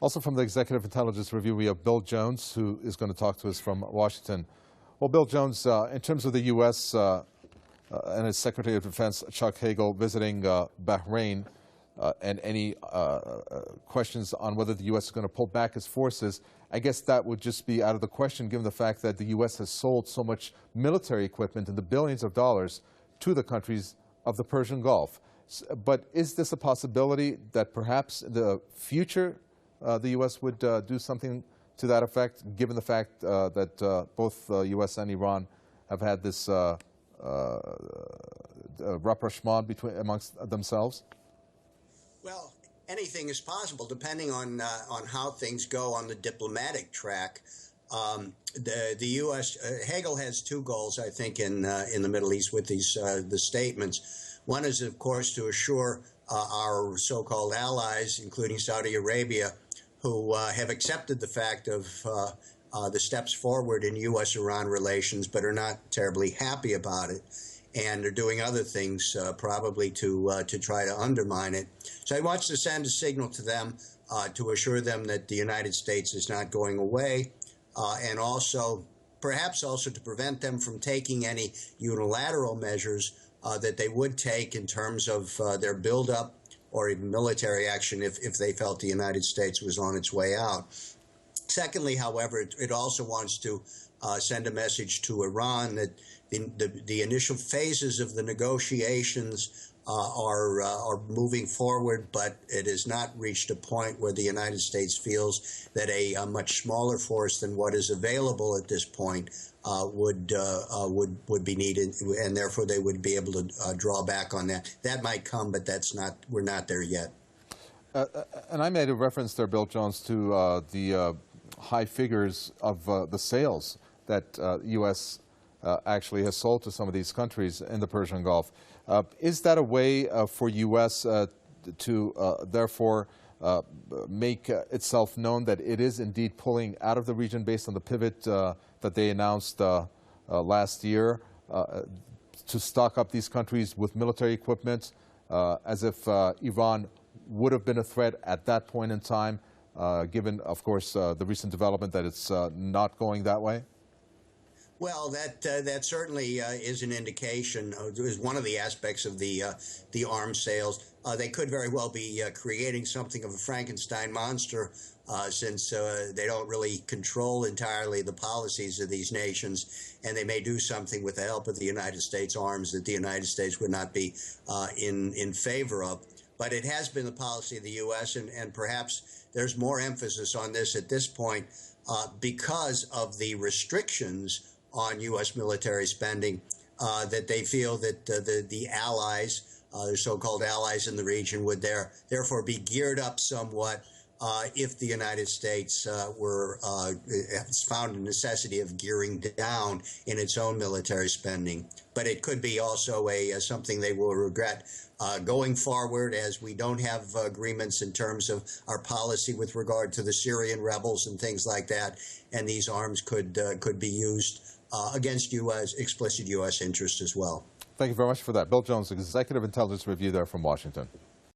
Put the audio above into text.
Also from the Executive Intelligence Review, we have Bill Jones, who is going to talk to us from Washington. Well, Bill Jones, in terms of the U.S. And its Secretary of Defense, Chuck Hagel, visiting Bahrain, and any questions on whether the U.S. is going to pull back its forces, I guess that would just be out of the question, given the fact that the U.S. has sold so much military equipment in the billions of dollars to the countries of the Persian Gulf. But is this a possibility that perhaps in the future the U.S. would do something to that effect, given the fact that both the U.S. and Iran have had this rapprochement amongst themselves? Well, anything is possible, depending on how things go on the diplomatic track. The U.S. Hagel has two goals, I think, in the Middle East with these the statements. One is, of course, to assure our so-called allies, including Saudi Arabia, who have accepted the fact of the steps forward in U.S.-Iran relations, but are not terribly happy about it, and are doing other things probably to try to undermine it. So he wants to send a signal to them to assure them that the United States is not going away, and also perhaps also to prevent them from taking any unilateral measures that they would take in terms of their buildup or even military action if they felt the United States was on its way out. Secondly, however, it also wants to send a message to Iran that the initial phases of the negotiations are moving forward, but it has not reached a point where the United States feels that a much smaller force than what is available at this point would be needed, and therefore they would be able to draw back on that. That might come, but that's not. We're not there yet. And I made a reference there, Bill Jones, to the high figures of the sales that U.S. Actually has sold to some of these countries in the Persian Gulf. Is that a way for U.S. To therefore make itself known that it is indeed pulling out of the region based on the pivot that they announced last year to stock up these countries with military equipment, as if Iran would have been a threat at that point in time, given, of course, the recent development that it's not going that way? Well, that certainly is an indication. Is one of the aspects of the arms sales. They could very well be creating something of a Frankenstein monster, since they don't really control entirely the policies of these nations, and they may do something with the help of the United States arms that the United States would not be in favor of. But it has been the policy of the U.S., and perhaps there's more emphasis on this at this point because of the restrictions on U.S. military spending, that they feel that the allies, their so-called allies in the region, would therefore be geared up somewhat if the United States found a necessity of gearing down in its own military spending. But it could be also something they will regret going forward, as we don't have agreements in terms of our policy with regard to the Syrian rebels and things like that, and these arms could be used against explicit U.S. interests as well. Thank you very much for that. Bill Jones, Executive Intelligence Review there from Washington.